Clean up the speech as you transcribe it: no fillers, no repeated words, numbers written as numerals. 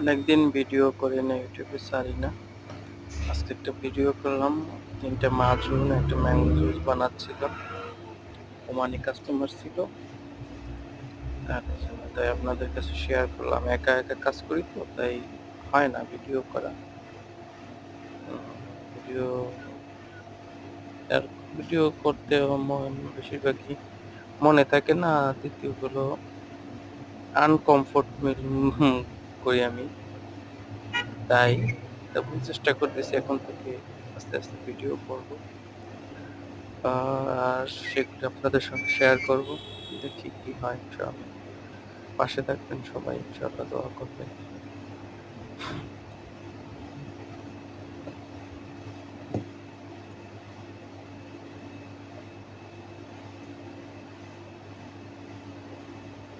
অনেকদিন ভিডিও করি না, ইউটিউবে ছাড়ি না। আজকে একটা ভিডিও করলাম। 3টে মাশরুম একটা ম্যাঙ্গো জুস বানাচ্ছিল, ওমানি কাস্টমার ছিল, তার জন্য তাই আপনাদের কাছে শেয়ার করলাম। একা একা কাজ করি তো, তাই হয় না ভিডিও করা। ভিডিও আর ভিডিও করতে বেশিরভাগই মনে থাকে না। দ্বিতীয় হলো আনকমফোর্টেবল করি আমি, তাই তবু চেষ্টা করতেছি এখন থেকে আস্তে আস্তে ভিডিও করব, আর সেগুলো আপনাদের সঙ্গে শেয়ার করব। দেখি কি হয়। ইনশাআল্লাহ পাশে থাকবেন সবাই, ইনশাআল্লাহ দোয়া করবেন।